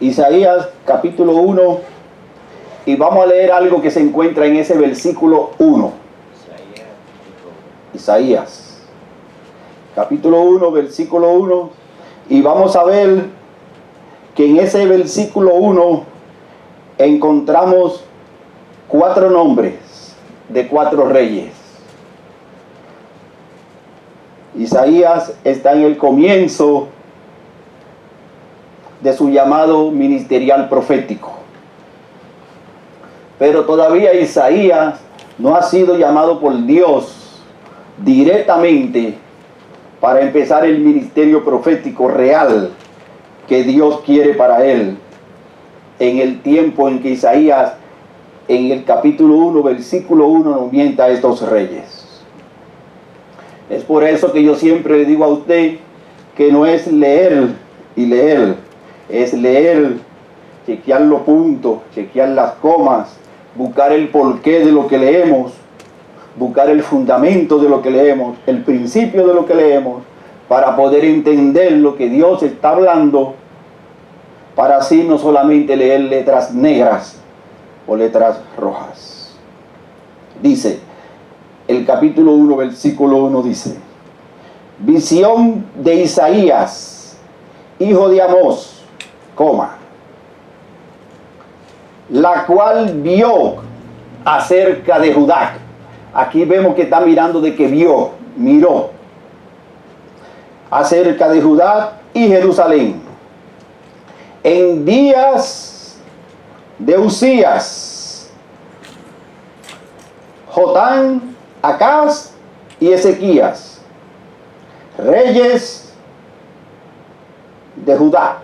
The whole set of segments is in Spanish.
Isaías capítulo 1, y vamos a leer algo que se encuentra en ese versículo 1. Isaías capítulo 1, versículo 1, y vamos a ver que en ese versículo 1 encontramos 4 nombres de 4 reyes. Isaías está en el comienzo de su llamado ministerial profético, pero todavía Isaías no ha sido llamado por Dios directamente para empezar el ministerio profético real que Dios quiere para él en el tiempo en que Isaías en el capítulo 1 versículo 1 nombramienta a estos reyes. Es por eso que yo siempre le digo a usted que no es leer y leer, es leer, chequear los puntos, chequear las comas, buscar el porqué de lo que leemos, buscar el fundamento de lo que leemos, el principio de lo que leemos, para poder entender lo que Dios está hablando, para así no solamente leer letras negras o letras rojas. Dice, el capítulo 1, versículo 1 dice: visión de Isaías, hijo de Amós, la cual vio acerca de Judá. Aquí vemos que está mirando de que vio, miró, acerca de Judá y Jerusalén, en días de Usías, Jotán, Acaz y Ezequías, reyes de Judá.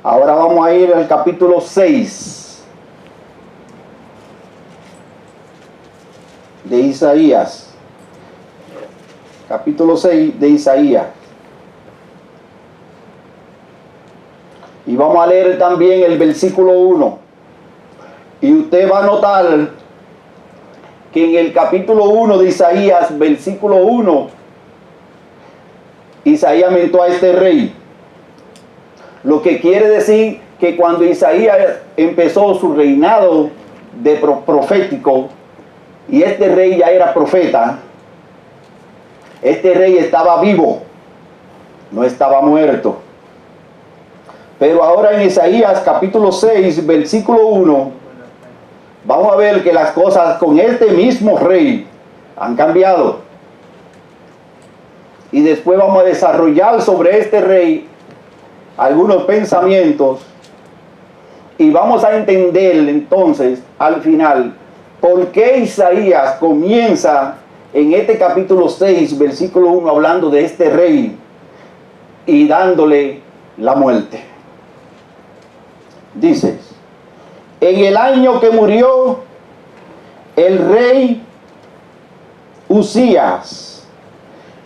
Ahora vamos a ir al capítulo 6 de Isaías. Capítulo 6 de Isaías. Y vamos a leer también el versículo 1. Y usted va a notar que en el capítulo 1 de Isaías, versículo 1, Isaías mentó a este rey. Lo que quiere decir que cuando Isaías empezó su reinado de profético, y este rey ya era profeta, este rey estaba vivo, no estaba muerto. Pero ahora en Isaías capítulo 6, versículo 1, vamos a ver que las cosas con este mismo rey han cambiado. Y después vamos a desarrollar sobre este rey algunos pensamientos, y vamos a entender entonces al final por qué Isaías comienza en este capítulo 6, versículo 1, hablando de este rey y dándole la muerte. Dice: en el año que murió el rey Usías,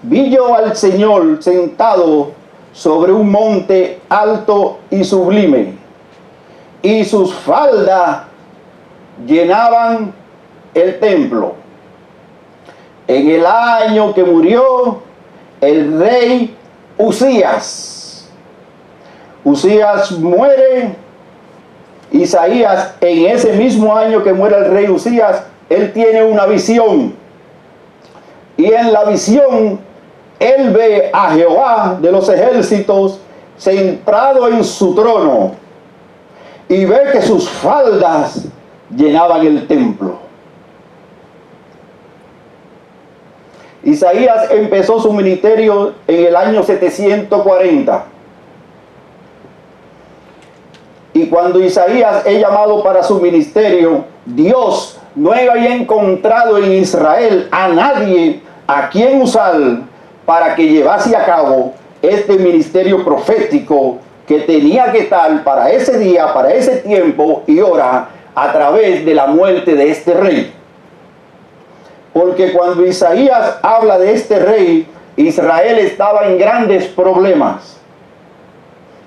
vi yo al Señor sentado sobre un monte alto y sublime, y sus faldas llenaban el templo. En el año que murió el rey Usías muere. Isaías, en ese mismo año que muere el rey Usías, él tiene una visión, y en la visión él ve a Jehová de los ejércitos sentado en su trono, y ve que sus faldas llenaban el templo. Isaías empezó su ministerio en el año 740. Y cuando Isaías es llamado para su ministerio, Dios no había encontrado en Israel a nadie a quien usar para que llevase a cabo este ministerio profético que tenía que estar para ese día, para ese tiempo y hora, a través de la muerte de este rey. Porque cuando Isaías habla de este rey, Israel estaba en grandes problemas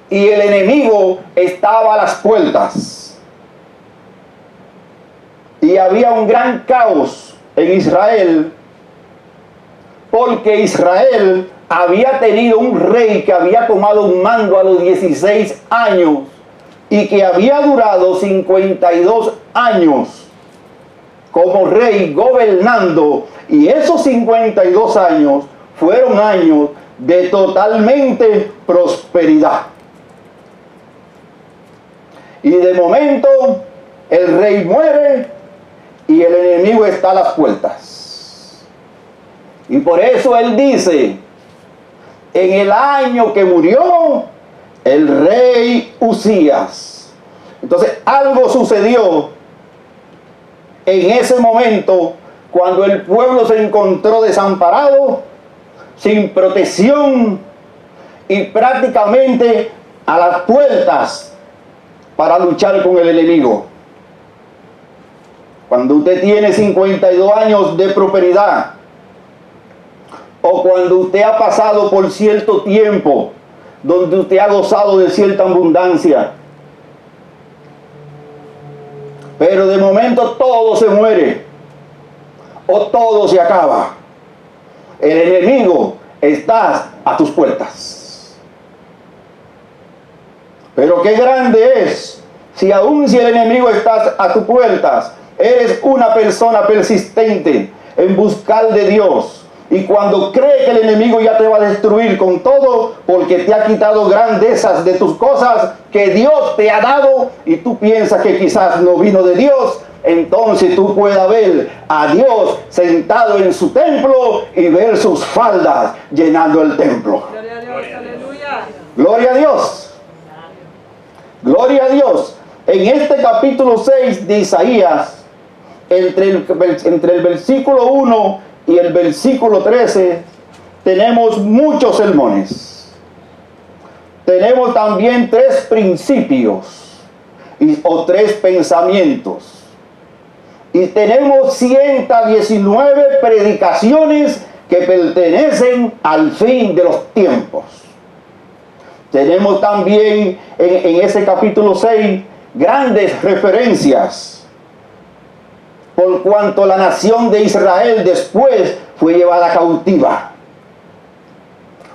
y el enemigo estaba a las puertas, y había un gran caos en Israel, porque Israel había tenido un rey que había tomado un mando a los 16 años y que había durado 52 años como rey gobernando, y esos 52 años fueron años de totalmente prosperidad. Y de momento el rey muere y el enemigo está a las puertas. Y por eso él dice, en el año que murió el rey Usías. Entonces algo sucedió en ese momento cuando el pueblo se encontró desamparado, sin protección y prácticamente a las puertas para luchar con el enemigo. Cuando usted tiene 52 años de prosperidad, o cuando usted ha pasado por cierto tiempo donde usted ha gozado de cierta abundancia, pero de momento todo se muere o todo se acaba, el enemigo está a tus puertas. Pero qué grande es si aún si el enemigo está a tus puertas, eres una persona persistente en buscar de Dios. Y cuando cree que el enemigo ya te va a destruir con todo, porque te ha quitado grandezas de tus cosas que Dios te ha dado, y tú piensas que quizás no vino de Dios, entonces tú puedas ver a Dios sentado en su templo y ver sus faldas llenando el templo. Gloria a Dios, aleluya. Gloria a Dios. Gloria a Dios. En este capítulo 6 de Isaías, entre el versículo 1 y el versículo 13, tenemos muchos sermones. Tenemos también 3 principios o 3 pensamientos. Y tenemos 119 predicaciones que pertenecen al fin de los tiempos. Tenemos también en ese capítulo 6 grandes referencias, por cuanto la nación de Israel después fue llevada cautiva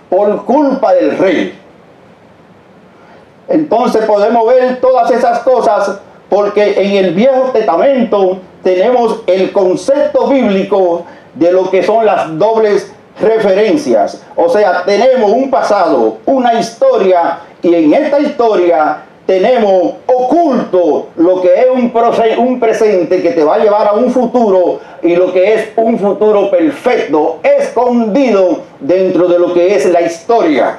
por culpa del rey. Entonces podemos ver todas esas cosas, porque en el Viejo Testamento tenemos el concepto bíblico de lo que son las dobles referencias. O sea, tenemos un pasado, una historia, y en esta historia tenemos oculto lo que es un presente que te va a llevar a un futuro, y lo que es un futuro perfecto, escondido dentro de lo que es la historia.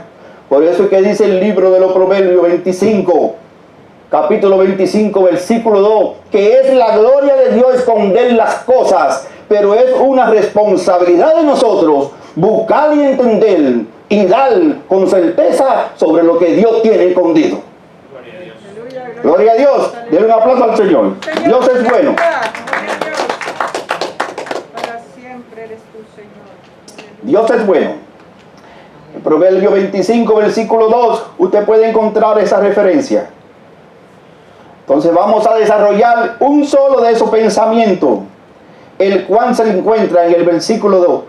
Por eso es que dice el libro de los Proverbios 25, capítulo 25, versículo 2, que es la gloria de Dios esconder las cosas, pero es una responsabilidad de nosotros buscar y entender y dar con certeza sobre lo que Dios tiene escondido. Gloria a Dios. Denle un aplauso al Señor. Dios es bueno. Para siempre eres tú, Señor. Dios es bueno. En Proverbio 25, versículo 2, usted puede encontrar esa referencia. Entonces vamos a desarrollar un solo de esos pensamientos, el cual se encuentra en el versículo 2,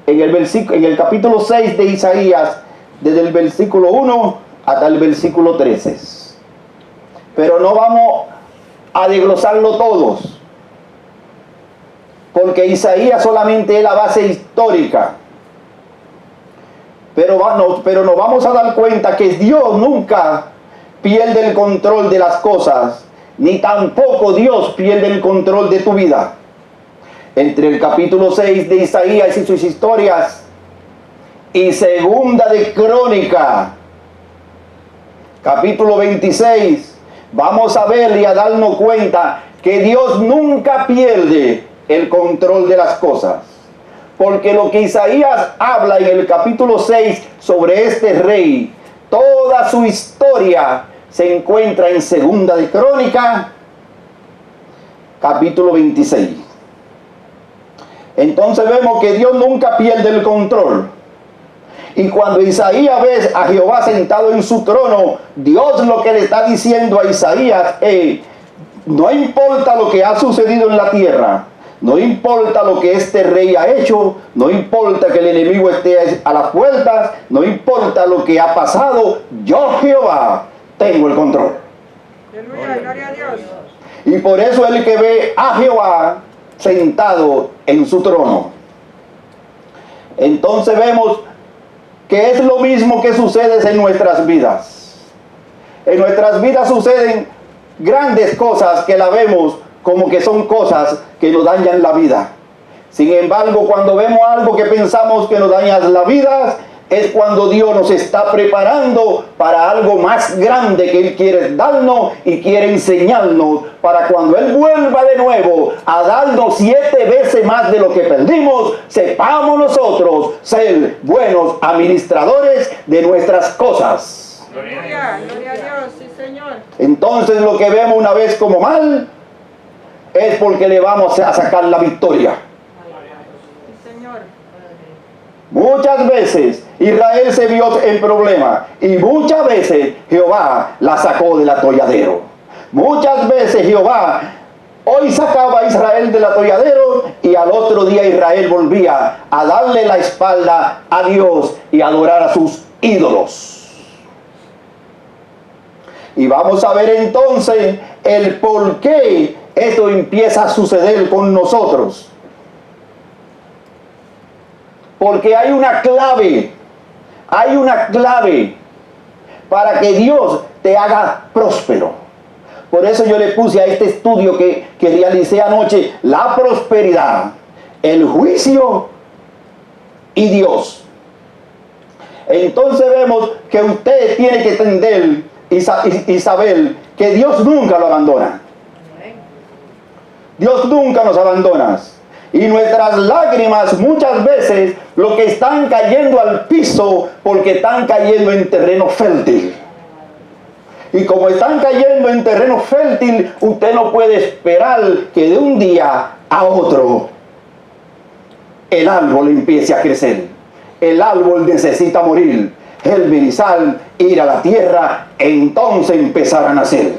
en el capítulo 6 de Isaías, desde el versículo 1 hasta el versículo 13. Pero no vamos a desglosarlo todos, porque Isaías solamente es la base histórica. Pero nos vamos a dar cuenta que Dios nunca pierde el control de las cosas, ni tampoco Dios pierde el control de tu vida. Entre el capítulo 6 de Isaías y sus historias, y segunda de Crónica, capítulo 26, vamos a ver y a darnos cuenta que Dios nunca pierde el control de las cosas. Porque lo que Isaías habla en el capítulo 6 sobre este rey, toda su historia se encuentra en segunda de Crónica, capítulo 26. Entonces vemos que Dios nunca pierde el control. Y cuando Isaías ve a Jehová sentado en su trono, Dios lo que le está diciendo a Isaías es: no importa lo que ha sucedido en la tierra, No importa lo que este rey ha hecho, no importa que el enemigo esté a las puertas, no importa lo que ha pasado, yo Jehová tengo el control. Aleluya, gloria a Dios. Y por eso el que ve a Jehová sentado en su trono. Entonces vemos que es lo mismo que sucede en nuestras vidas. En nuestras vidas suceden grandes cosas que la vemos como que son cosas que nos dañan la vida. Sin embargo, cuando vemos algo que pensamos que nos daña la vida, es cuando Dios nos está preparando para algo más grande que Él quiere darnos y quiere enseñarnos, para cuando Él vuelva de nuevo a darnos 7 veces más de lo que perdimos, sepamos nosotros ser buenos administradores de nuestras cosas. Aleluya, gloria a Dios, sí Señor. Entonces lo que vemos una vez como mal es porque le vamos a sacar la victoria. Sí Señor. Muchas veces Israel se vio en problemas y muchas veces Jehová la sacó del atolladero. Muchas veces Jehová hoy sacaba a Israel del atolladero y al otro día Israel volvía a darle la espalda a Dios y a adorar a sus ídolos. Y vamos a ver entonces el por qué esto empieza a suceder con nosotros. Porque hay una clave para que Dios te haga próspero. Por eso yo le puse a este estudio que realicé anoche, la prosperidad, el juicio y Dios. Entonces vemos que usted tiene que entender y saber que Dios nunca lo abandona. Dios nunca nos abandona. Y nuestras lágrimas muchas veces lo que están cayendo al piso porque están cayendo en terreno fértil. Y como están cayendo en terreno fértil, usted no puede esperar que de un día a otro el árbol empiece a crecer. El árbol necesita morir, germinizar, ir a la tierra, entonces empezar a nacer.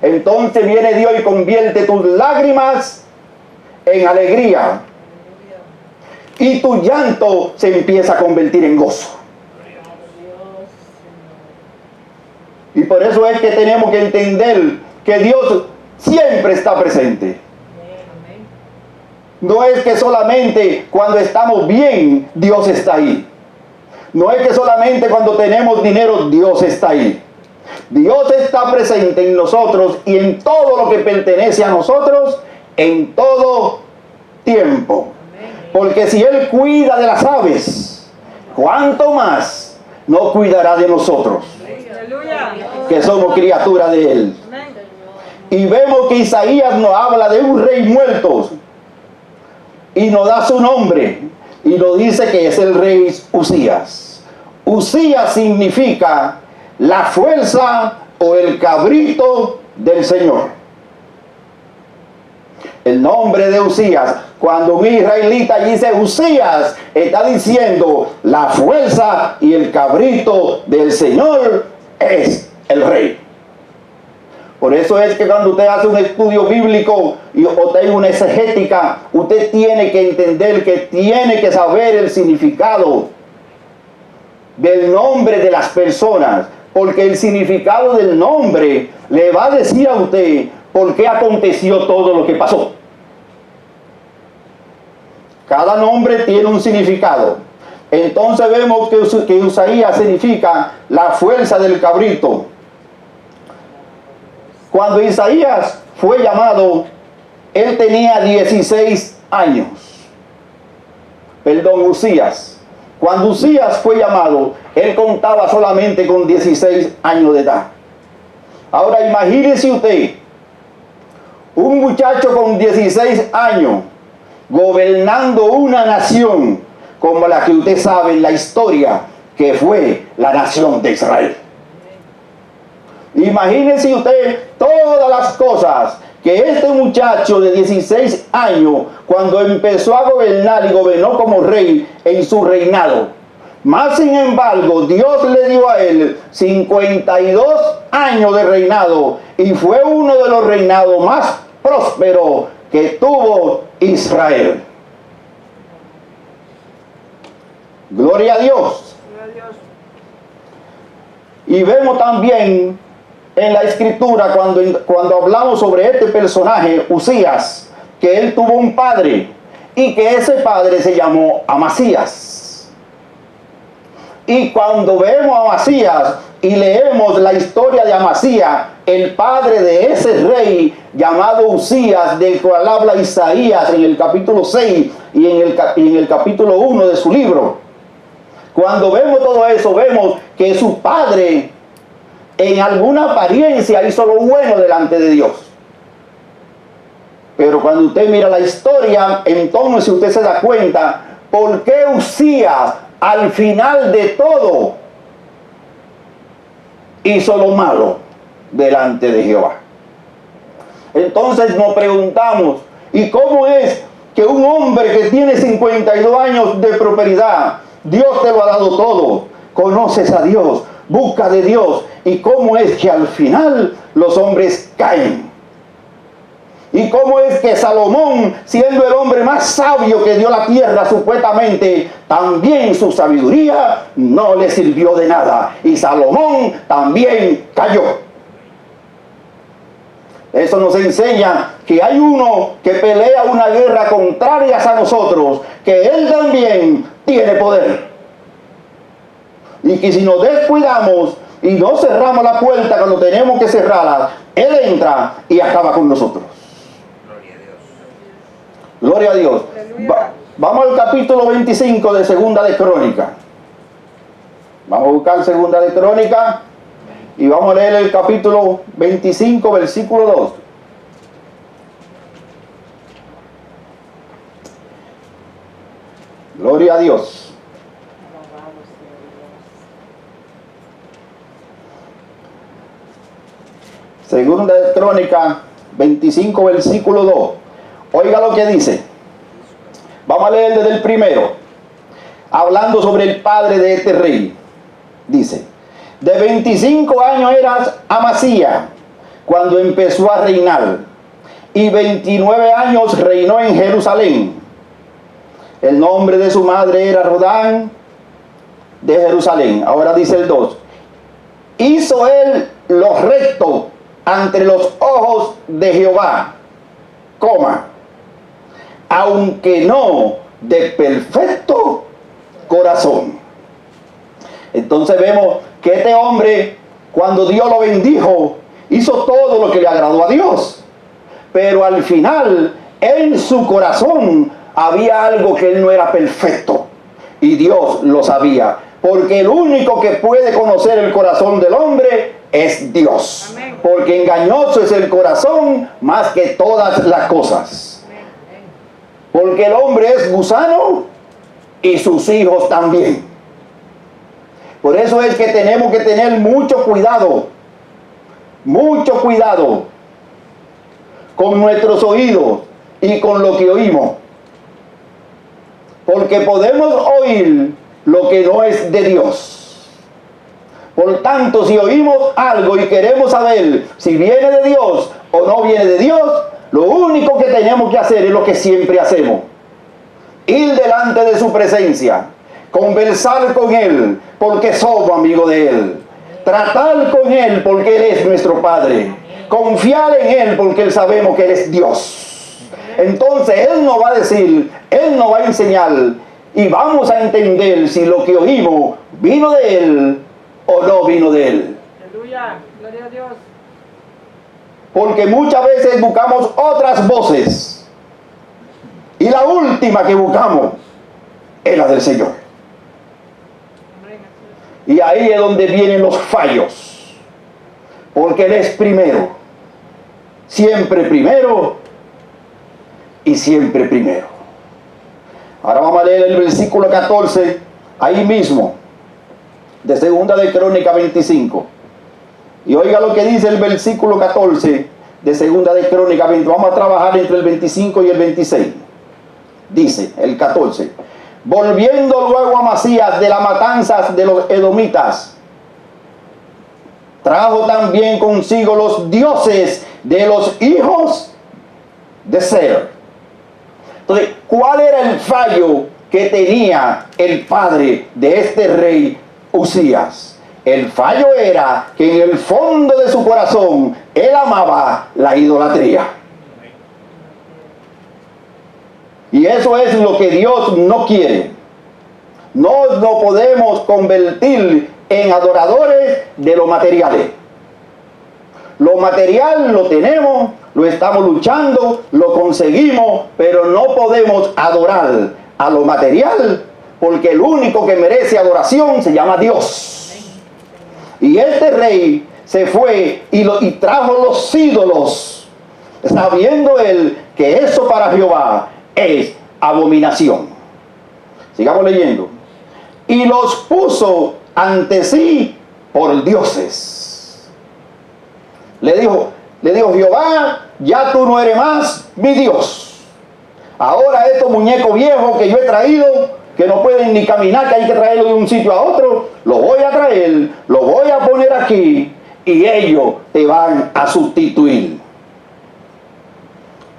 Entonces viene Dios y convierte tus lágrimas en alegría y tu llanto se empieza a convertir en gozo. Y por eso es que tenemos que entender que Dios siempre está presente. No es que solamente cuando estamos bien Dios está ahí. No es que solamente cuando tenemos dinero Dios está ahí. Dios está presente en nosotros y en todo lo que pertenece a nosotros en todo tiempo. Porque si Él cuida de las aves, ¿cuánto más no cuidará de nosotros? Aleluya. Que somos criaturas de Él. Amén. Y vemos que Isaías nos habla de un rey muerto y nos da su nombre y nos dice que es el rey Usías. Usías significa la fuerza o el cabrito del Señor. El nombre de Usías, cuando un israelita dice Usías, está diciendo la fuerza y el cabrito del Señor es el rey. Por eso es que cuando usted hace un estudio bíblico o tiene una exegética, usted tiene que entender que tiene que saber el significado del nombre de las personas, porque el significado del nombre le va a decir a usted por qué aconteció todo lo que pasó. Cada nombre tiene un significado. Entonces vemos que Usaías significa la fuerza del cabrito. Cuando Isaías fue llamado, él tenía 16 años. Perdón, Usías. Cuando Usías fue llamado, él contaba solamente con 16 años de edad. Ahora imagínese usted, un muchacho con 16 años, gobernando una nación como la que usted sabe en la historia, que fue la nación de Israel. Imagínese usted todas las cosas que este muchacho de 16 años, cuando empezó a gobernar y gobernó como rey en su reinado. Más sin embargo, Dios le dio a él 52 años de reinado y fue uno de los reinados más prósperos que tuvo Israel. Gloria a Dios. Gloria a Dios. Y vemos también en la escritura cuando hablamos sobre este personaje, Usías, que él tuvo un padre y que ese padre se llamó Amasías. Y cuando vemos a Amasías y leemos la historia de Amasías, el padre de ese rey llamado Usías, del cual habla Isaías en el capítulo 6 y en el capítulo 1 de su libro, cuando vemos todo eso, vemos que su padre en alguna apariencia hizo lo bueno delante de Dios. Pero cuando usted mira la historia, entonces usted se da cuenta por qué Usías al final de todo hizo lo malo delante de Jehová. Entonces nos preguntamos, ¿y cómo es que un hombre que tiene 52 años de prosperidad, Dios te lo ha dado todo, conoces a Dios, busca de Dios, y cómo es que al final los hombres caen? ¿Y cómo es que Salomón, siendo el hombre más sabio que dio la tierra supuestamente, también su sabiduría no le sirvió de nada? Y Salomón también cayó. Eso nos enseña que hay uno que pelea una guerra contraria a nosotros, que él también tiene poder. Y que si nos descuidamos y no cerramos la puerta cuando tenemos que cerrarla, él entra y acaba con nosotros. Gloria a Dios. Vamos al capítulo 25 de Segunda de Crónica. Vamos a buscar Segunda de Crónica y vamos a leer el capítulo 25, versículo 2. Gloria a Dios. Segunda de Crónica 25, versículo 2. Oiga lo que dice. Vamos a leer desde el primero. Hablando sobre el padre de este rey. Dice: de 25 años eras Amasías cuando empezó a reinar, y 29 años reinó en Jerusalén. El nombre de su madre era Rodán de Jerusalén. Ahora dice el 2. Hizo él lo recto ante los ojos de Jehová, aunque no de perfecto corazón. Entonces vemos que este hombre, cuando Dios lo bendijo, hizo todo lo que le agradó a Dios. Pero al final, en su corazón había algo que él no era perfecto. Y Dios lo sabía. Porque el único que puede conocer el corazón del hombre es Dios. Amén. Porque engañoso es el corazón más que todas las cosas. Porque el hombre es gusano y sus hijos también. Por eso es que tenemos que tener mucho cuidado con nuestros oídos y con lo que oímos. Porque podemos oír lo que no es de Dios. Por tanto, si oímos algo y queremos saber si viene de Dios o no viene de Dios, lo único que tenemos que hacer es lo que siempre hacemos: ir delante de su presencia, conversar con Él, porque somos amigos de Él, tratar con Él, porque Él es nuestro Padre, confiar en Él, porque Él sabemos que Él es Dios. Entonces Él nos va a decir, Él nos va a enseñar, y vamos a entender si lo que oímos vino de Él o no vino de Él. Aleluya, gloria a Dios. Porque muchas veces buscamos otras voces, y la última que buscamos es la del Señor. Y ahí es donde vienen los fallos, porque Él es primero, siempre primero y siempre primero. Ahora vamos a leer el versículo 14, ahí mismo, de Segunda de Crónica 25. Y oiga lo que dice el versículo 14 de Segunda de Crónica 20. Vamos a trabajar entre el 25 y el 26. Dice el 14: volviendo luego a Amasías de las matanzas de los edomitas, trajo también consigo los dioses de los hijos de ser. Entonces, ¿cuál era el fallo que tenía el padre de este rey Usías? El fallo era que en el fondo de su corazón él amaba la idolatría. Y eso es lo que Dios no quiere. No nos podemos convertir en adoradores de lo materiales. Lo material lo tenemos, lo estamos luchando, lo conseguimos, pero no podemos adorar a lo material, porque el único que merece adoración se llama Dios. Y este rey se fue y trajo los ídolos, sabiendo él que eso para Jehová es abominación. Sigamos leyendo. Y los puso ante sí por dioses. Le dijo Jehová, ya tú no eres más mi Dios. Ahora estos muñecos viejos que yo he traído, que no pueden ni caminar, que hay que traerlos de un sitio a otro, los voy a traer, los voy a poner aquí y ellos te van a sustituir.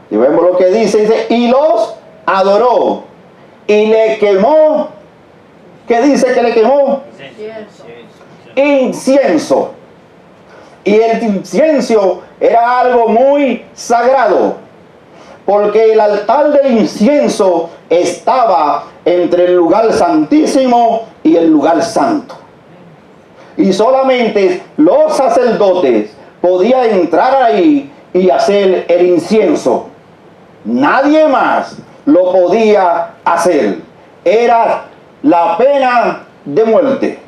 Y vemos lo que dice, y los adoró y le quemó. ¿Qué dice que le quemó? Incienso. Y el incienso era algo muy sagrado, porque el altar del incienso estaba entre el lugar santísimo y el lugar santo. Y solamente los sacerdotes podían entrar ahí y hacer el incienso. Nadie más lo podía hacer. Era la pena de muerte.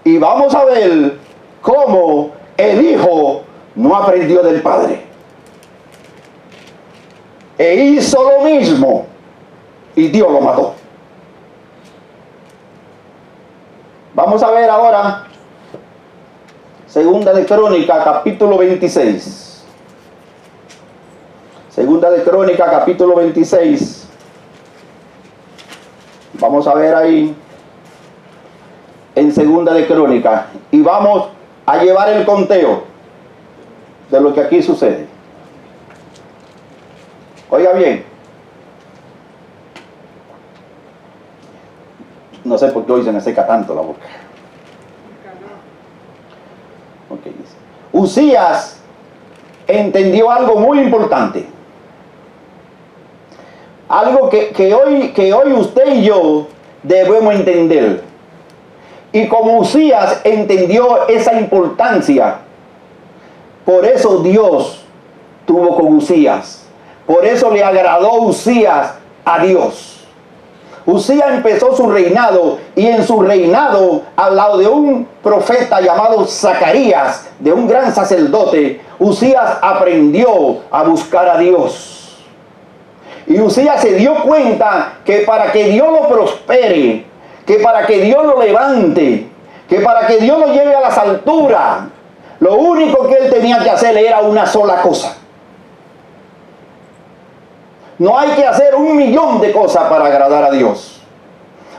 Y vamos a ver cómo el hijo no aprendió del padre. E hizo lo mismo y Dios lo mató. Vamos a ver ahora Segunda de Crónica, capítulo 26. Segunda de Crónica, capítulo 26. Vamos a ver ahí en Segunda de Crónica y vamos a llevar el conteo de lo que aquí sucede. Oiga bien, no sé por qué hoy se me seca tanto la boca. Okay. Usías entendió algo muy importante, algo que hoy usted y yo debemos entender. Y como Usías entendió esa importancia, por eso Dios tuvo con Usías. Por eso le agradó Usías a Dios. Usías empezó su reinado y en su reinado, al lado de un profeta llamado Zacarías, de un gran sacerdote, Usías aprendió a buscar a Dios. Y Usías se dio cuenta que para que Dios lo prospere, que para que Dios lo levante, que para que Dios lo lleve a las alturas, lo único que él tenía que hacer era una sola cosa. No hay que hacer 1.000.000 de cosas para agradar a Dios.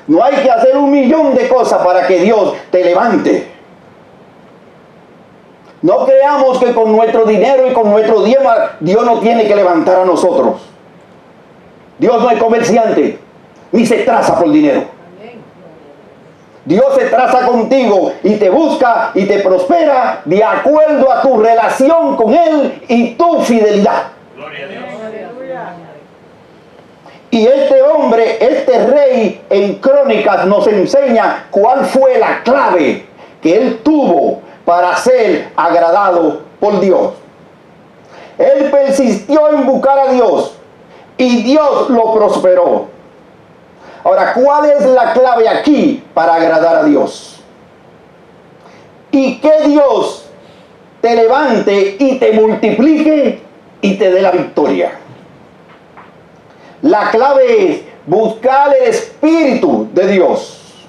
No hay que hacer 1.000.000 de cosas para que Dios te levante. No creamos que con nuestro dinero y con nuestro diezmo Dios no tiene que levantar a nosotros. Dios no es comerciante, ni se traza por dinero. Dios se traza contigo y te busca y te prospera de acuerdo a tu relación con Él y tu fidelidad. Gloria a Dios. Y este hombre, este rey en Crónicas nos enseña cuál fue la clave que él tuvo para ser agradado por Dios. Él persistió en buscar a Dios y Dios lo prosperó. Ahora, ¿cuál es la clave aquí para agradar a Dios? Y que Dios te levante y te multiplique y te dé la victoria. La clave es buscar el Espíritu de Dios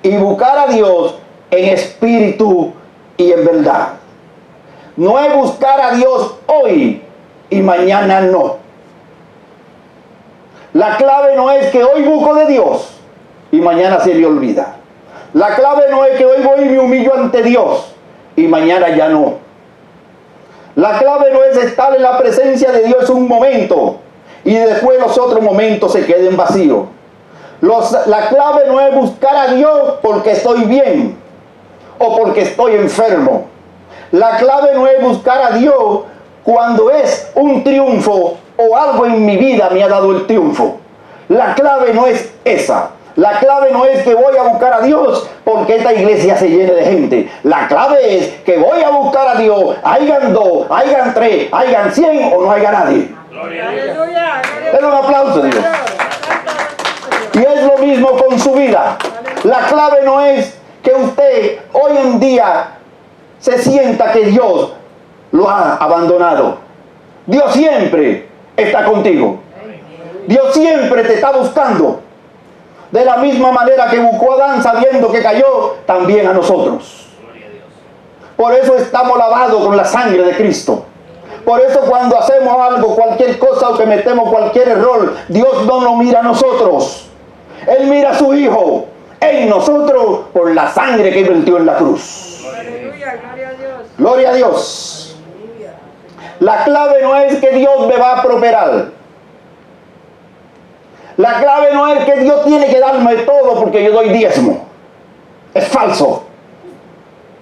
y buscar a Dios en espíritu y en verdad. No es buscar a Dios hoy y mañana no. La clave no es que hoy busco de Dios y mañana se me olvida. La clave no es que hoy voy y me humillo ante Dios y mañana ya no. La clave no es estar en la presencia de Dios un momento y después los otros momentos se queden vacíos. La clave no es buscar a Dios porque estoy bien o porque estoy enfermo. La clave no es buscar a Dios cuando es un triunfo o algo en mi vida me ha dado el triunfo. La clave no es esa. La clave no es que voy a buscar a Dios porque esta iglesia se llene de gente. La clave es que voy a buscar a Dios, hayan 2, hayan 3, hayan 100 o no haya nadie. Aleluya. Den un aplauso a Dios. Y es lo mismo con su vida. La clave no es que usted hoy en día se sienta que Dios lo ha abandonado. Dios siempre está contigo. Dios siempre te está buscando. De la misma manera que buscó a Adán sabiendo que cayó, también a nosotros. Por eso estamos lavados con la sangre de Cristo. Por eso cuando hacemos algo, cualquier cosa o que metemos cualquier error, Dios no nos mira a nosotros. Él mira a su Hijo en nosotros por la sangre que vertió en la cruz. Aleluya, gloria a Dios. Gloria a Dios. La clave no es que Dios me va a prosperar. La clave no es que Dios tiene que darme todo porque yo doy diezmo. Es falso.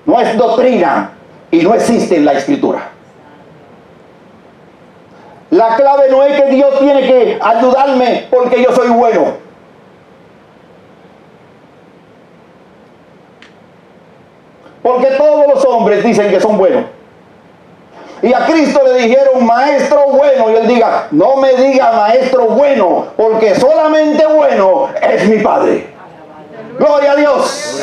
No es doctrina y no existe en la Escritura. La clave no es que Dios tiene que ayudarme porque yo soy bueno. Porque todos los hombres dicen que son buenos. Y a Cristo le dijeron maestro bueno, y él diga, no me diga maestro bueno, porque solamente bueno es mi Padre. Gloria a Dios.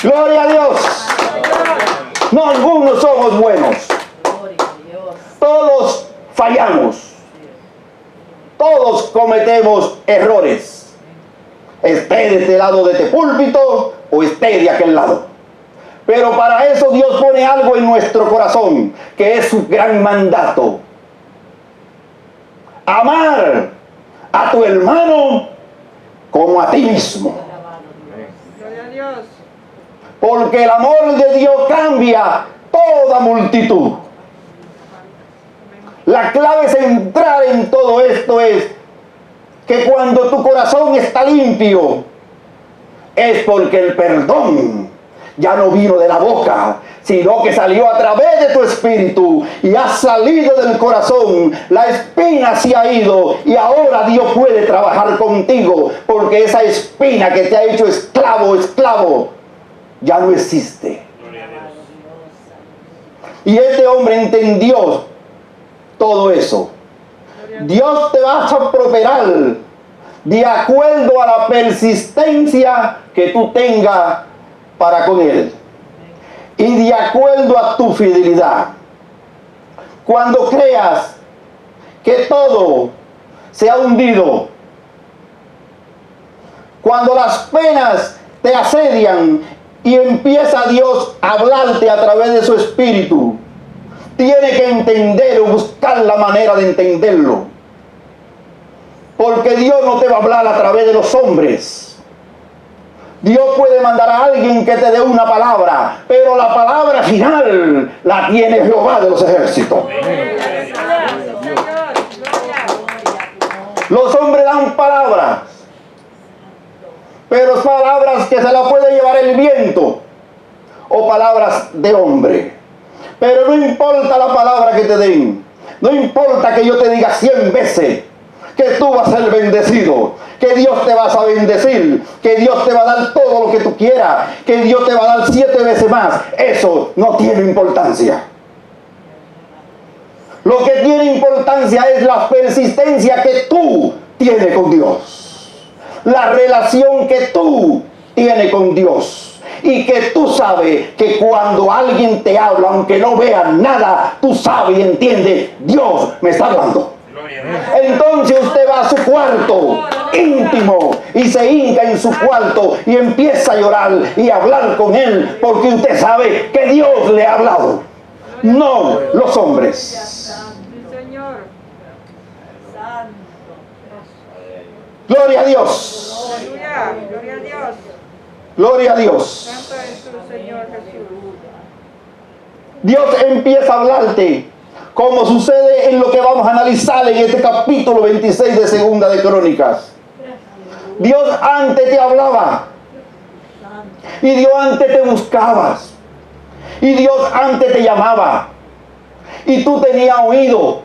Gloria a Dios. No, algunos somos buenos. Todos fallamos. Todos cometemos errores. Esté de este lado de este púlpito o esté de aquel lado. Pero para eso Dios pone algo en nuestro corazón, que es su gran mandato. Amar a tu hermano como a ti mismo. Gloria a Dios. Porque el amor de Dios cambia toda multitud. La clave central en todo esto es que cuando tu corazón está limpio, es porque el perdón ya no vino de la boca, sino que salió a través de tu espíritu y ha salido del corazón. La espina se ha ido y ahora Dios puede trabajar contigo, porque esa espina que te ha hecho esclavo, ya no existe. Y este hombre entendió todo eso. Dios te va a prosperar de acuerdo a la persistencia que tú tengas para con Él y de acuerdo a tu fidelidad. Cuando creas que todo se ha hundido, cuando las penas te asedian y empieza Dios a hablarte a través de su espíritu, tienes que entender o buscar la manera de entenderlo, porque Dios no te va a hablar a través de los hombres. Dios puede mandar a alguien que te dé una palabra, pero la palabra final la tiene Jehová de los ejércitos. Los hombres dan palabras, pero palabras que se las puede llevar el viento o palabras de hombre. Pero no importa la palabra que te den, no importa que yo te diga 100 veces que tú vas a ser bendecido, que Dios te vas a bendecir, que Dios te va a dar todo lo que tú quieras, que Dios te va a dar 7 veces más. Eso no tiene importancia. Lo que tiene importancia es la persistencia que tú tienes con Dios, la relación que tú tienes con Dios, y que tú sabes que cuando alguien te habla, aunque no veas nada, tú sabes y entiendes, Dios me está hablando. Entonces usted va a su cuarto íntimo y se hinca en su cuarto y empieza a llorar y a hablar con Él, porque usted sabe que Dios le ha hablado, no los hombres. Señor. Gloria a Dios. Aleluya, gloria a Dios. Gloria a Dios. Santo es tu Señor Jesús. Dios empieza a hablarte, como sucede en lo que vamos a analizar en este capítulo 26 de Segunda de Crónicas. Dios antes te hablaba, y Dios antes te buscabas, y Dios antes te llamaba, y tú tenías oído,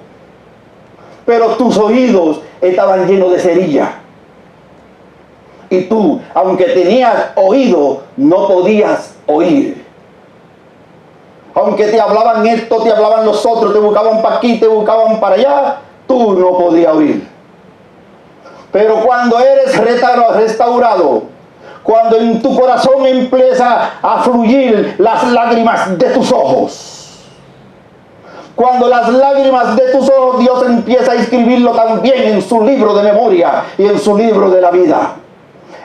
pero tus oídos estaban llenos de cerilla. Y tú, aunque tenías oído, no podías oír. Aunque te hablaban esto, te hablaban los otros, te buscaban para aquí, te buscaban para allá, tú no podías oír. Pero cuando eres restaurado, cuando en tu corazón empieza a fluir las lágrimas de tus ojos, cuando las lágrimas de tus ojos Dios empieza a escribirlo también en su libro de memoria y en su libro de la vida,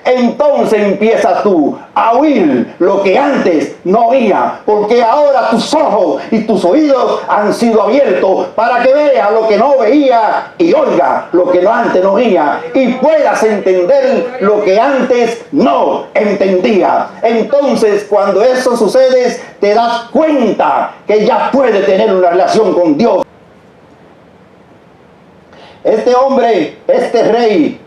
entonces empiezas tú a oír lo que antes no oía, porque ahora tus ojos y tus oídos han sido abiertos para que veas lo que no veía y oiga lo que antes no oía, y puedas entender lo que antes no entendía. Entonces, cuando eso sucede, te das cuenta que ya puedes tener una relación con Dios. Este hombre, este rey,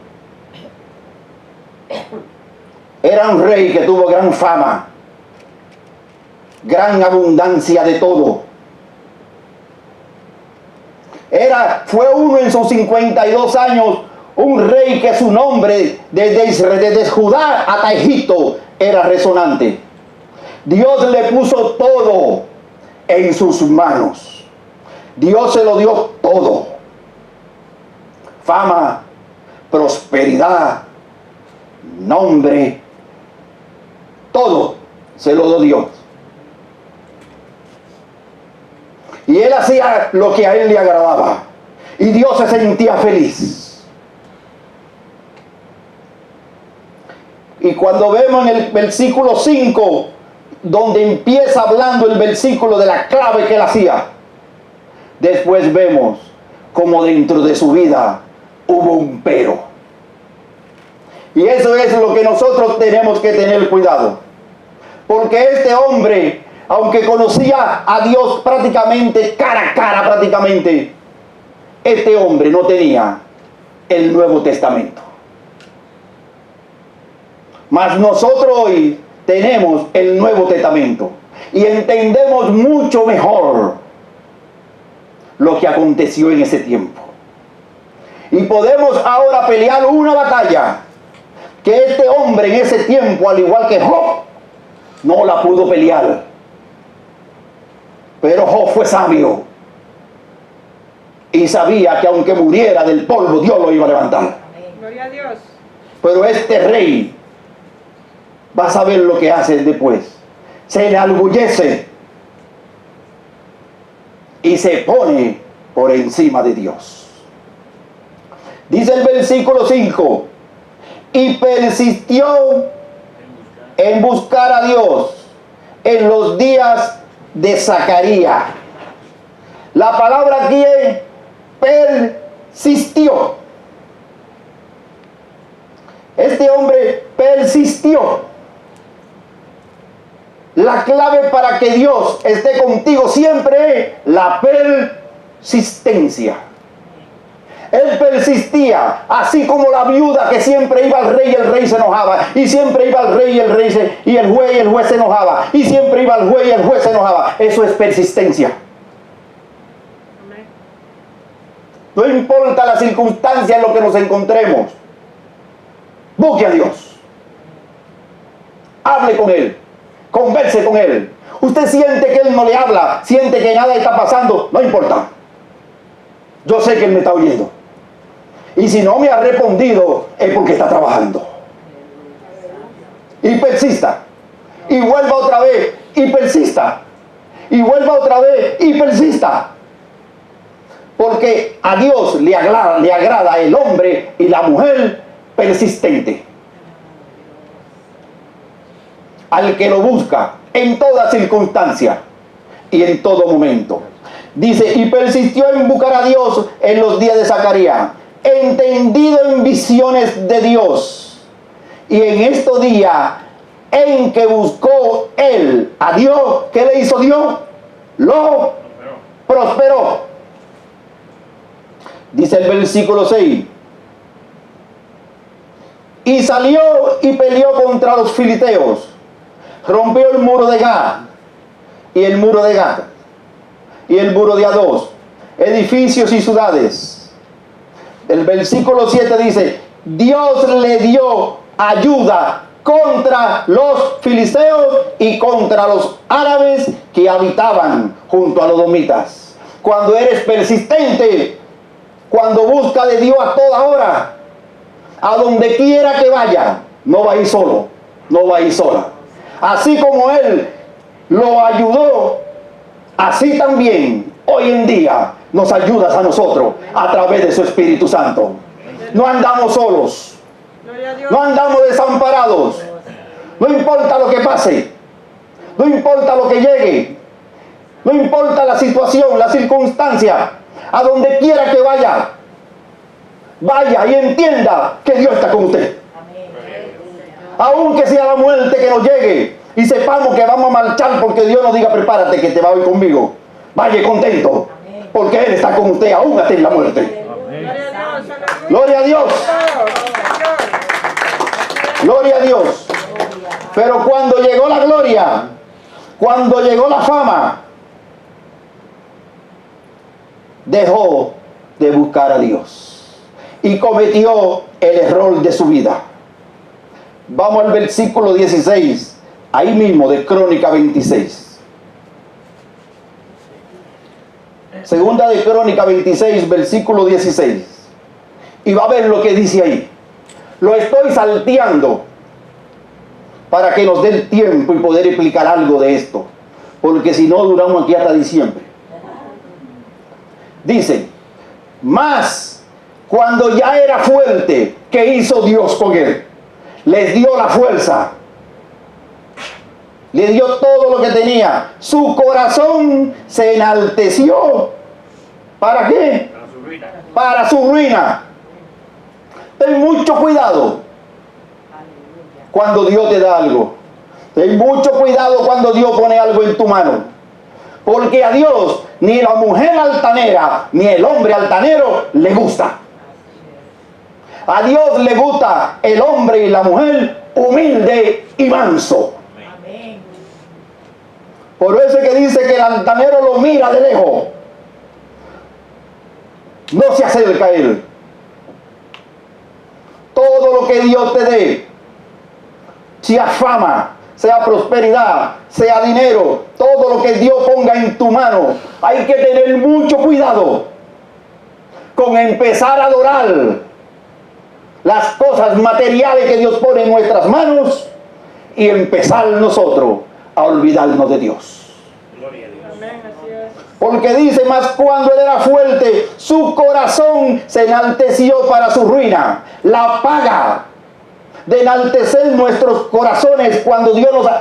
era un rey que tuvo gran fama, gran abundancia de todo. Fue uno en sus 52 años, un rey que su nombre desde Judá hasta Egipto era resonante. Dios le puso todo en sus manos. Dios se lo dio todo. Fama, prosperidad, nombre, todo se lo dio Dios. Y él hacía lo que a él le agradaba, y Dios se sentía feliz. Y cuando vemos en el versículo 5, donde empieza hablando el versículo de la clave que él hacía, después vemos como dentro de su vida hubo un pero. Y eso es lo que nosotros tenemos que tener cuidado. Porque este hombre, aunque conocía a Dios prácticamente cara a cara, prácticamente, este hombre no tenía el Nuevo Testamento. Mas nosotros hoy tenemos el Nuevo Testamento y entendemos mucho mejor lo que aconteció en ese tiempo. Y podemos ahora pelear una batalla que este hombre en ese tiempo, al igual que Job, no la pudo pelear. Pero Job fue sabio y sabía que aunque muriera del polvo, Dios lo iba a levantar. Gloria a Dios. Pero este rey va a saber lo que hace después. Se enorgullece y se pone por encima de Dios. Dice el versículo 5: y persistió en buscar a Dios en los días de Zacarías. La palabra aquí es persistió. Este hombre persistió. La clave para que Dios esté contigo siempre es la persistencia. Él persistía, así como la viuda que siempre iba al rey y el rey se enojaba, y siempre iba al rey y el juez se enojaba, y siempre iba al juez y el juez se enojaba. Eso es persistencia. Amén. No importa la circunstancia en lo que nos encontremos, busque a Dios, hable con Él, converse con Él. Usted siente que Él no le habla, siente que nada está pasando, no importa. Yo sé que Él me está oyendo. Y si no me ha respondido, es porque está trabajando. Y persista. Y vuelva otra vez. Y persista. Y vuelva otra vez. Y persista. Porque a Dios le agrada el hombre y la mujer persistente. Al que lo busca en toda circunstancia y en todo momento. Dice, y persistió en buscar a Dios en los días de Zacarías, entendido en visiones de Dios. Y en estos días en que buscó él a Dios, ¿qué le hizo Dios? lo prosperó. Dice el versículo 6. Y salió y peleó contra los filisteos. Rompió el muro de Gad y el muro de Gat y el muro de Ados, edificios y ciudades. El versículo 7 dice: Dios le dio ayuda contra los filisteos y contra los árabes que habitaban junto a los domitas. Cuando eres persistente, cuando busca de Dios a toda hora, a donde quiera que vaya, no va a ir solo, no va a ir sola. Así como Él lo ayudó, así también hoy en día nos ayudas a nosotros a través de su Espíritu Santo. No andamos solos, no andamos desamparados. No importa lo que pase, no importa lo que llegue, no importa la situación, la circunstancia, a donde quiera que vaya, vaya y entienda que Dios está con usted. Aunque sea la muerte que nos llegue y sepamos que vamos a marchar, porque Dios nos diga: prepárate que te va a ir conmigo, vaya contento, porque Él está con usted aún hasta en la muerte. Gloria a Dios, gloria a Dios. Pero cuando llegó la gloria, cuando llegó la fama, dejó de buscar a Dios y cometió el error de su vida. Vamos al versículo 16, ahí mismo de Crónica 26. Segunda de Crónica 26, versículo 16. Y va a ver lo que dice ahí. Lo estoy salteando para que nos dé el tiempo y poder explicar algo de esto, porque si no duramos aquí hasta diciembre. Dice: mas cuando ya era fuerte, ¿qué hizo Dios con él? Les dio la fuerza, le dio todo lo que tenía. Su corazón se enalteció. ¿Para qué? Para su ruina. Para su ruina. Ten mucho cuidado cuando Dios te da algo. Ten mucho cuidado cuando Dios pone algo en tu mano, porque a Dios ni la mujer altanera ni el hombre altanero le gusta. A Dios le gusta el hombre y la mujer humilde y manso. Por eso es que dice que el altanero lo mira de lejos, no se acerca a él. Todo lo que Dios te dé, sea fama, sea prosperidad, sea dinero, todo lo que Dios ponga en tu mano, hay que tener mucho cuidado con empezar a adorar las cosas materiales que Dios pone en nuestras manos y empezar nosotros a olvidarnos de Dios. Gloria a Dios. Amén, así es. Porque dice: mas cuando él era fuerte, su corazón se enalteció para su ruina. La paga de enaltecer nuestros corazones cuando Dios nos da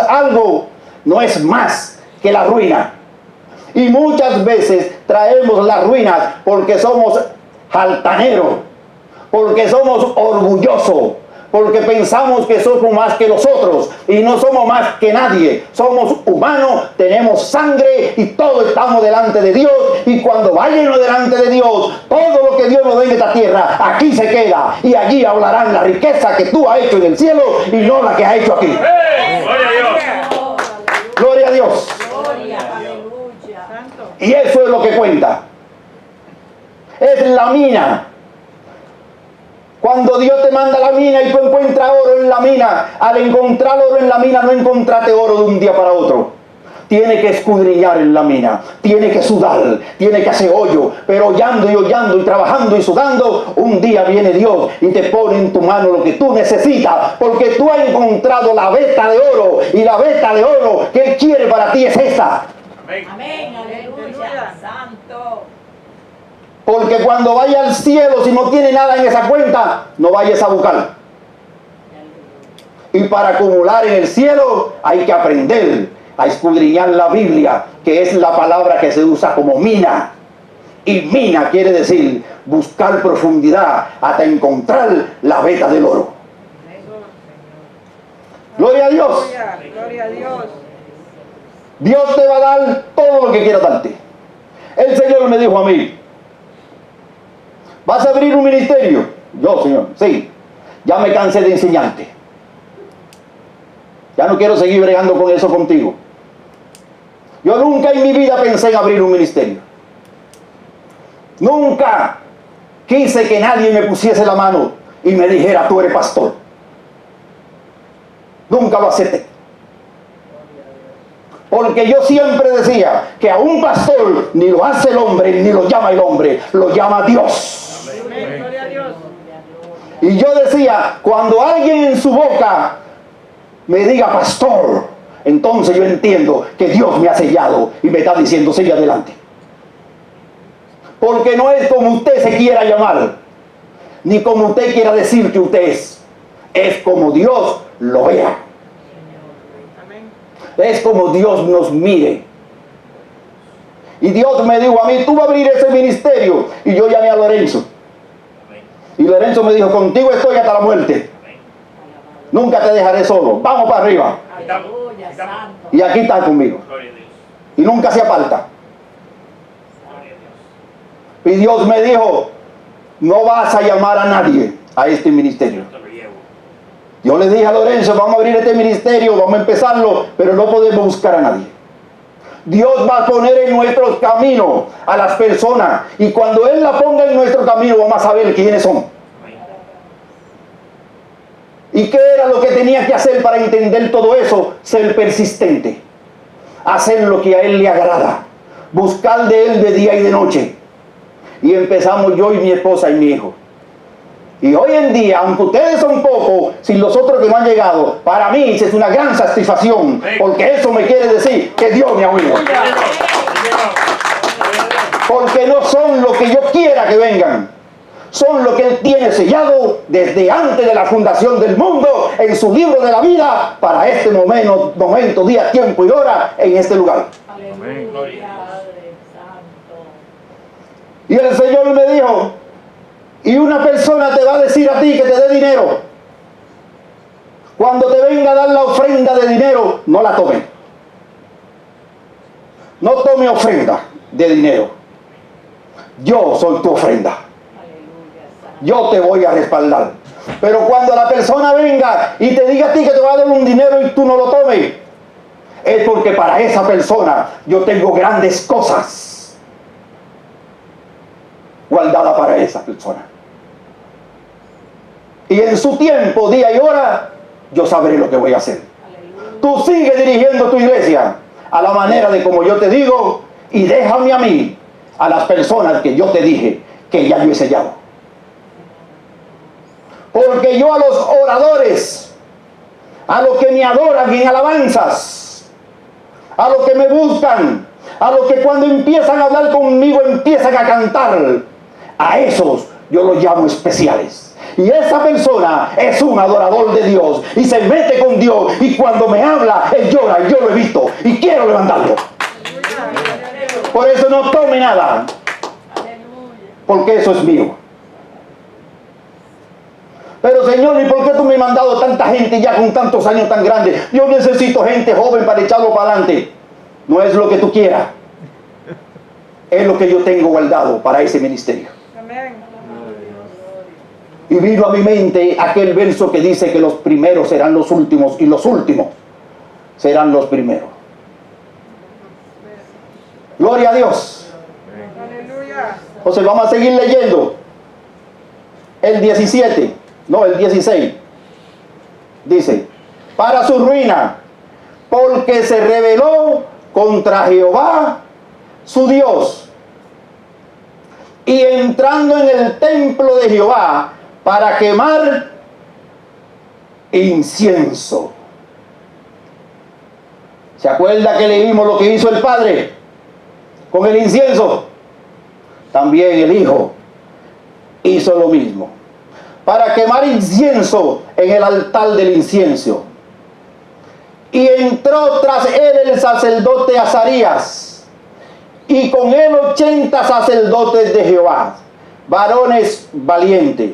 algo no es más que la ruina. Y muchas veces traemos las ruinas porque somos altaneros, porque somos orgullosos, porque pensamos que somos más que los otros, y no somos más que nadie. Somos humanos, tenemos sangre y todos estamos delante de Dios, y cuando vayamos delante de Dios, todo lo que Dios nos dé en esta tierra, aquí se queda, y allí hablarán la riqueza que tú has hecho en el cielo y no la que has hecho aquí. Gloria a Dios. Gloria a Dios. Santo. Y eso es lo que cuenta. Es la mina. Cuando Dios te manda la mina y tú encuentras oro en la mina, al encontrar oro en la mina no encontraste oro de un día para otro. Tiene que escudriñar en la mina, tiene que sudar, tiene que hacer hoyo, pero hollando y trabajando y sudando, un día viene Dios y te pone en tu mano lo que tú necesitas, porque tú has encontrado la veta de oro, y la veta de oro que Él quiere para ti es esta. Amén. Amén, aleluya, santo. Porque cuando vaya al cielo, si no tiene nada en esa cuenta, no vayas a buscar. Y para acumular en el cielo hay que aprender a escudriñar la Biblia, que es la palabra que se usa como mina. Y mina quiere decir buscar profundidad hasta encontrar la veta del oro. Gloria a Dios. Gloria a Dios. Dios te va a dar todo lo que quiera darte. El Señor me dijo a mí, ¿vas a abrir un ministerio? Yo, Señor, sí. Ya me cansé de enseñarte. Ya no quiero seguir bregando con eso contigo. Yo nunca en mi vida pensé en abrir un ministerio. Nunca quise que nadie me pusiese la mano y me dijera, tú eres pastor. Nunca lo acepté. Porque yo siempre decía que a un pastor ni lo hace el hombre, ni lo llama el hombre, lo llama Dios. Amén. Gloria a Dios. Y yo decía, cuando alguien en su boca me diga pastor, entonces yo entiendo que Dios me ha sellado y me está diciendo, sigue adelante. Porque no es como usted se quiera llamar, ni como usted quiera decir que usted es como Dios lo vea. Amén. Es como Dios nos mire. Y Dios me dijo a mí, tú vas a abrir ese ministerio. Y yo llamé a Lorenzo. Y Lorenzo me dijo, contigo estoy hasta la muerte. Nunca te dejaré solo. Vamos para arriba. Aleluya, santo. Y aquí está conmigo. Gloria a Dios. Y nunca se aparta. Gloria a Dios. Y Dios me dijo, no vas a llamar a nadie a este ministerio. Te lo llevo. Yo le dije a Lorenzo, vamos a abrir este ministerio, vamos a empezarlo, pero no podemos buscar a nadie. Dios va a poner en nuestros caminos a las personas, y cuando Él la ponga en nuestro camino vamos a saber quiénes son. Amén. ¿Y qué era lo que tenía que hacer para entender todo eso? Ser persistente, hacer lo que a Él le agrada, buscar de Él de día y de noche. Y empezamos yo y mi esposa y mi hijo. Y hoy en día, aunque ustedes son pocos, sin los otros que no han llegado, para mí es una gran satisfacción, porque eso me quiere decir que Dios me ha oído. Porque no son lo que yo quiera que vengan, son lo que Él tiene sellado desde antes de la fundación del mundo en su libro de la vida para este momento, día, tiempo y hora en este lugar. Aleluya, Padre Santo. Y el Señor me dijo, y una persona te va a decir a ti que te dé dinero. Cuando te venga a dar la ofrenda de dinero, no la tome. No tome ofrenda de dinero. Yo soy tu ofrenda. Aleluya, santo. Yo te voy a respaldar. Pero cuando la persona venga y te diga a ti que te va a dar un dinero y tú no lo tomes, es porque para esa persona yo tengo grandes cosas guardadas para esa persona. Y en su tiempo, día y hora, yo sabré lo que voy a hacer. Aleluya. Tú sigue dirigiendo tu iglesia a la manera de como yo te digo, y déjame a mí, a las personas que yo te dije que ya yo he sellado. Porque yo a los oradores, a los que me adoran en alabanzas, a los que me buscan, a los que cuando empiezan a hablar conmigo empiezan a cantar, a esos yo los llamo especiales. Y esa persona es un adorador de Dios y se mete con Dios, y cuando me habla, él llora, y yo lo he visto y quiero levantarlo. Por eso no tome nada, porque eso es mío. Pero Señor, ¿y por qué tú me has mandado tanta gente ya con tantos años tan grandes? Yo necesito gente joven para echarlo para adelante. No es lo que tú quieras, es lo que yo tengo guardado para ese ministerio. Amén. Y vino a mi mente aquel verso que dice que los primeros serán los últimos y los últimos serán los primeros. Gloria a Dios. Aleluya. Entonces vamos a seguir leyendo. El 17, no, el 16. Dice, para su ruina, porque se rebeló contra Jehová, su Dios. Y entrando en el templo de Jehová, para quemar incienso. ¿Se acuerda que leímos lo que hizo el Padre con el incienso? También el Hijo hizo lo mismo. Para quemar incienso en el altar del incienso. Y entró tras él el sacerdote Azarías, y con él 80 sacerdotes de Jehová, varones valientes.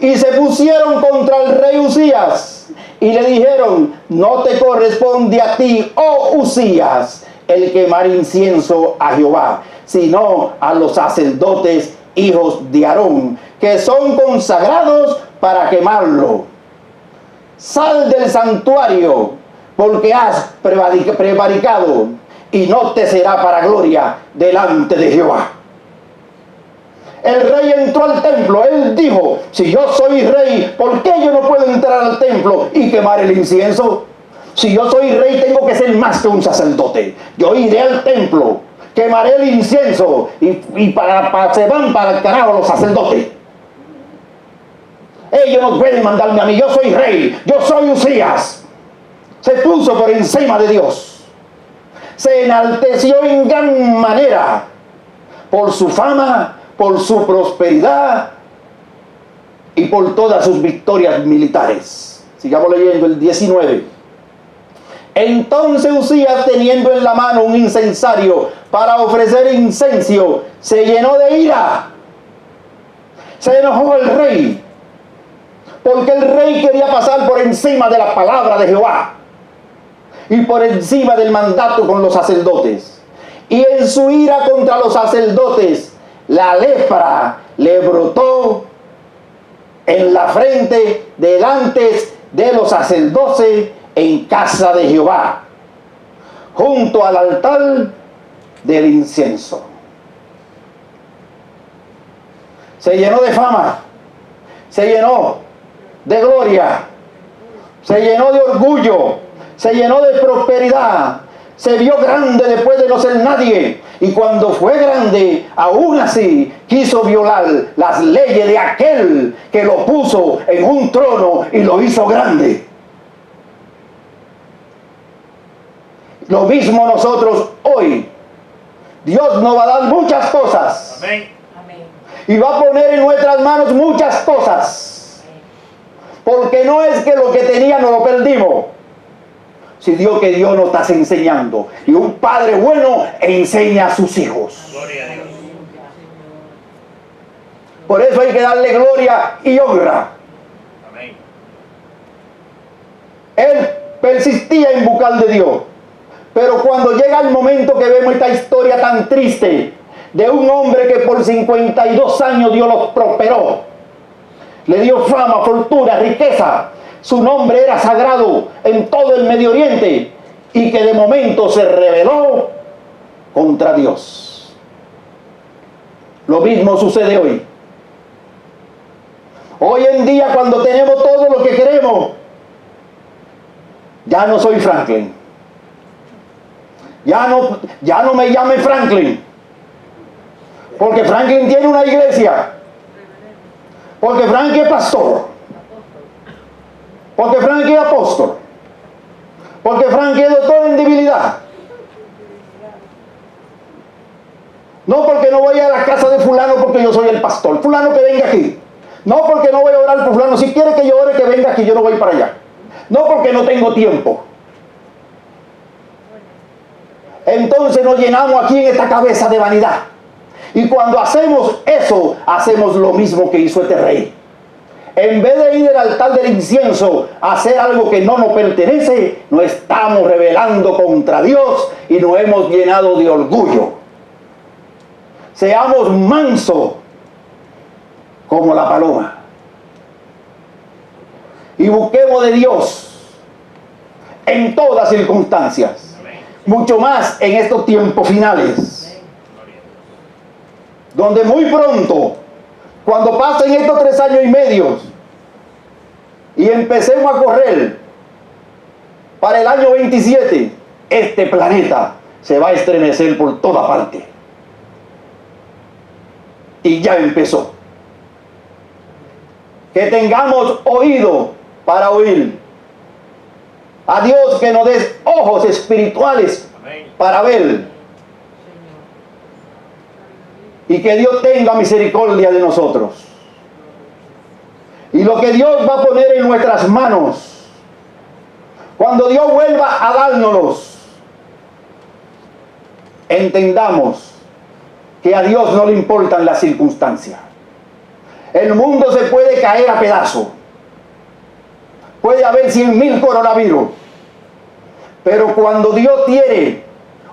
Y se pusieron contra el rey Usías Y le dijeron: no te corresponde a ti, oh Uzías, el quemar incienso a Jehová, sino a los sacerdotes, hijos de Aarón, que son consagrados para quemarlo. Sal del santuario, porque has prevaricado, y no te será para gloria delante de Jehová. El rey entró al templo. Él dijo: si yo soy rey, ¿por qué yo no puedo entrar al templo y quemar el incienso? Si yo soy rey, tengo que ser más que un sacerdote. Yo iré al templo, quemaré el incienso, y se van para el carajo los sacerdotes. Ellos no pueden mandarme a mí. Yo soy rey, yo soy Uzías. Se puso por encima de Dios, se enalteció en gran manera por su fama, por su prosperidad y por todas sus victorias militares. Sigamos leyendo el 19. Entonces Uzías, teniendo en la mano un incensario para ofrecer incienso, se llenó de ira. Se enojó el rey, porque el rey quería pasar por encima de la palabra de Jehová y por encima del mandato con los sacerdotes. Y en su ira contra los sacerdotes, la lepra le brotó en la frente delante de los sacerdotes en casa de Jehová, junto al altar del incienso. Se llenó de fama, se llenó de gloria, se llenó de orgullo, se llenó de prosperidad, se vio grande después de no ser nadie. Y cuando fue grande, aún así quiso violar las leyes de aquel que lo puso en un trono y lo hizo grande. Lo mismo nosotros hoy. Dios nos va a dar muchas cosas. Amén. Amén. Y va a poner en nuestras manos muchas cosas. Porque no es que lo que teníamos lo perdimos, sino que Dios nos está enseñando. Y un padre bueno enseña a sus hijos. Gloria a Dios. Por eso hay que darle gloria y honra. Amén. Él persistía en buscar de Dios. Pero cuando llega el momento que vemos esta historia tan triste de un hombre que por 52 años Dios lo prosperó, le dio fama, fortuna, riqueza, su nombre era sagrado en todo el Medio Oriente, y que de momento se rebeló contra Dios. Lo mismo sucede hoy. Hoy en día, cuando tenemos todo lo que queremos, ya no soy Franklin. Ya no me llame Franklin, porque Franklin tiene una iglesia, porque Franklin es pastor, porque Franklin es apóstol, porque Franklin es doctor en debilidad. No porque no voy a la casa de fulano porque yo soy el pastor. Fulano, que venga aquí. No porque no voy a orar por fulano. Si quiere que yo ore, que venga aquí. Yo no voy para allá. No porque no tengo tiempo. Entonces nos llenamos aquí en esta cabeza de vanidad. Y cuando hacemos eso, hacemos lo mismo que hizo este rey. En vez de ir al altar del incienso a hacer algo que no nos pertenece, nos estamos rebelando contra Dios y nos hemos llenado de orgullo. Seamos mansos como la paloma y busquemos de Dios en todas circunstancias. Mucho más en estos tiempos finales, donde muy pronto, cuando pasen estos 3 años y medio y empecemos a correr para el año 27, este planeta se va a estremecer por toda parte. Y ya empezó. Que tengamos oído para oír. A Dios que nos dé ojos espirituales para ver. Y que Dios tenga misericordia de nosotros. Y lo que Dios va a poner en nuestras manos, cuando Dios vuelva a dárnoslos, entendamos que a Dios no le importan las circunstancias. El mundo se puede caer a pedazos. puede haber 100,000 coronavirus. Pero cuando Dios tiene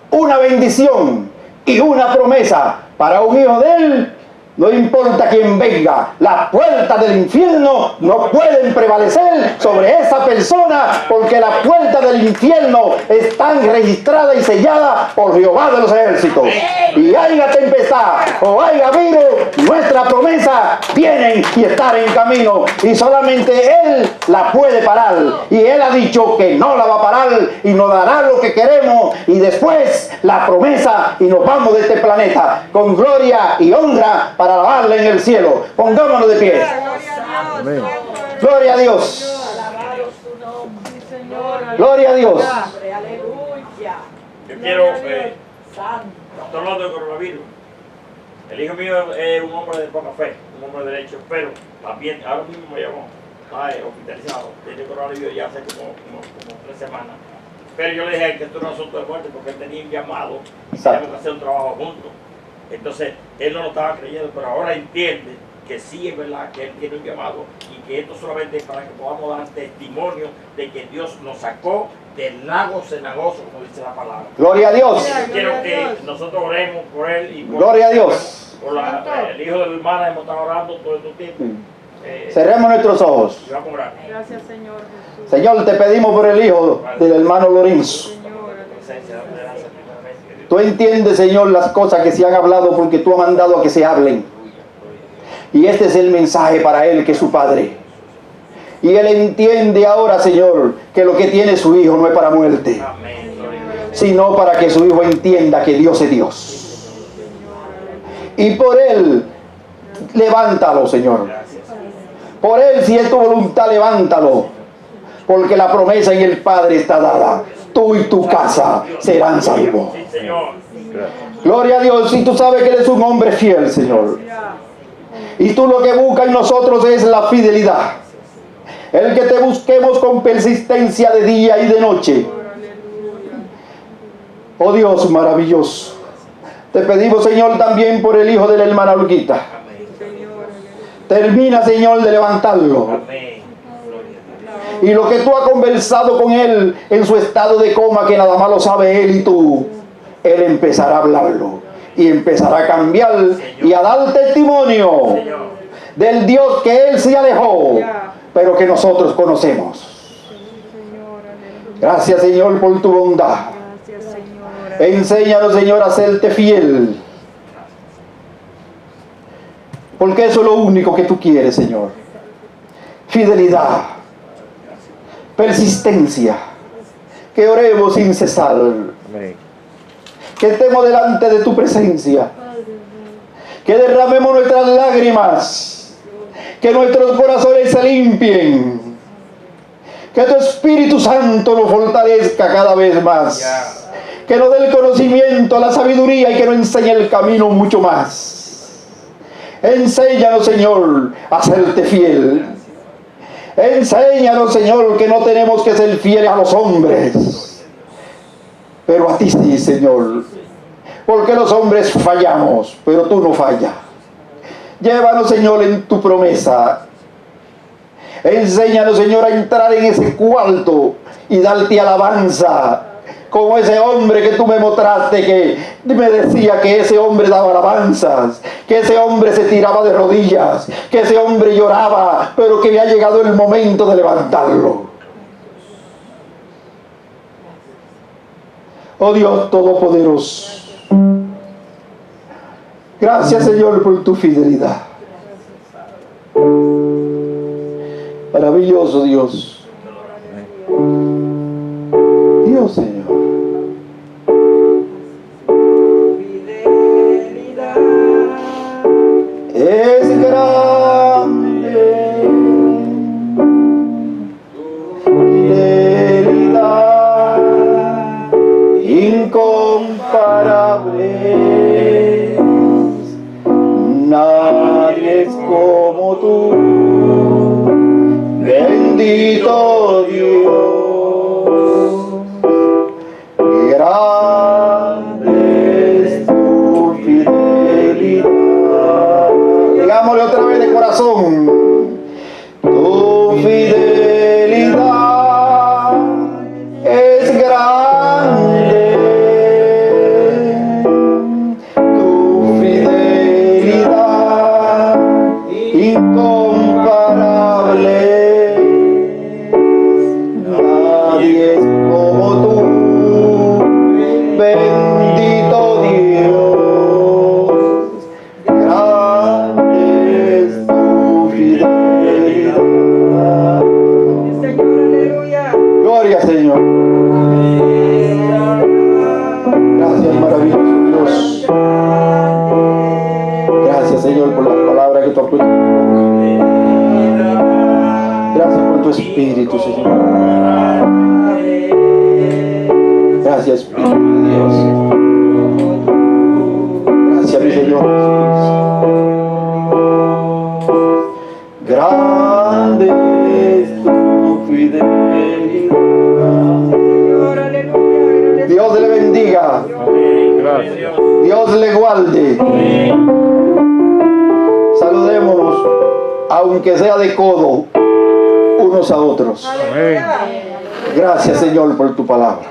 una bendición y una promesa para un hijo de Él, no importa quién venga, las puertas del infierno no pueden prevalecer sobre esa persona, porque las puertas del infierno están registradas y selladas por Jehová de los ejércitos. Y haya tempestad o haya virus, nuestra promesa viene y está en camino, y solamente Él la puede parar. Y Él ha dicho que no la va a parar y nos dará lo que queremos, y después la promesa, y nos vamos de este planeta con gloria y honra para alabarle en el cielo. Pongámonos de pie. Amén. Gloria a Dios. Alabado su nombre. Sí, Señor. Gloria a Dios. Aleluya. Yo quiero, Santo. estoy hablando de coronavirus. El hijo mío es un hombre de poca fe, un hombre de derecho, pero también ahora mismo me llamó, está hospitalizado, tiene coronavirus ya hace como 3 semanas. Pero yo le dije que esto no es asunto de muerte porque él tenía un llamado y teníamos que hacer un trabajo juntos. Entonces, él no lo estaba creyendo, pero ahora entiende que sí es verdad que él tiene un llamado y que esto solamente es para que podamos dar testimonio de que Dios nos sacó del lago cenagoso, como dice la palabra. Gloria a Dios. Yo quiero que nosotros oremos por él y por, Gloria a Dios. por el hijo de la hermana, hemos estado orando todo este tiempo. Cerremos nuestros ojos. Y vamos a orar. Gracias, Señor Jesús. Señor, te pedimos por el hijo del hermano Lorenzo. Señor. Presencia, dame gracias primeramente, que Dios- Tú entiendes, Señor, las cosas que se han hablado porque tú has mandado a que se hablen. Y este es el mensaje para él, que es su padre. Y él entiende ahora, Señor, que lo que tiene su hijo no es para muerte, Amén. Gloria a Dios. sino para que su hijo entienda que Dios es Dios. Y por él, levántalo, Señor. Gracias. Por él, si es tu voluntad, levántalo. Porque la promesa en el Padre está dada. Tú y tu casa serán salvos. Sí, Señor. Gloria a Dios. Y tú sabes que eres un hombre fiel, Señor. Y tú lo que buscas en nosotros es la fidelidad. El que te busquemos con persistencia de día y de noche. Oh Dios maravilloso. Te pedimos, Señor, también por el hijo de la hermana Olguita. Amén. Termina, Señor, de levantarlo. Amén. Gloria a Dios. Y lo que tú has conversado con él en su estado de coma, que nada más lo sabe él y tú, él empezará a hablarlo. Y empezará a cambiar y a dar testimonio Señor. del Dios que él se alejó, pero que nosotros conocemos. Gracias, Señor, por tu bondad. Gracias, Señor. Enséñanos, Señor, a serte fiel. Porque eso es lo único que tú quieres, Señor. Fidelidad. Persistencia. Que oremos sin cesar. Que estemos delante de tu presencia. Que derramemos nuestras lágrimas. Que nuestros corazones se limpien. Que tu Espíritu Santo nos fortalezca cada vez más. Que nos dé el conocimiento, la sabiduría y que nos enseñe el camino mucho más. Enséñanos, Señor, a serte fiel. Enséñanos, Señor, que no tenemos que ser fieles a los hombres, pero a ti sí, Señor. Porque los hombres fallamos, pero tú no fallas. Llévanos, Señor, en tu promesa. Enséñanos, Señor, a entrar en ese cuarto y darte alabanza. Como ese hombre que tú me mostraste, que me decía que ese hombre daba alabanzas, que ese hombre se tiraba de rodillas, que ese hombre lloraba, pero que había llegado el momento de levantarlo. Oh Dios Todopoderoso, gracias, Señor, por tu fidelidad. Maravilloso Dios. Dios, Señor. Fidelidad. Es grande. Fidelidad incomparable. Nadie es como tú. Bendito Dios. Grande es tu fidelidad. Digámosle otra vez de corazón. Tu fidelidad incomparable. Nadie es como tú, bendito Dios. Grande es tu fidelidad. Señor, aleluya. Gloria, Señor. Gracias, maravilloso Dios. Gracias, Señor, por las palabras que tú has puesto en mi boca. Gracias por tu Espíritu, Señor. Gracias, Espíritu de Dios. Gracias, mi Señor Jesucristo. Grande es tu fidelidad. Señor, aleluya. Dios le bendiga. Gracias. Dios le guarde. Saludemos, aunque sea de codo, unos a otros. Aleluya. Gracias, Señor, por tu palabra.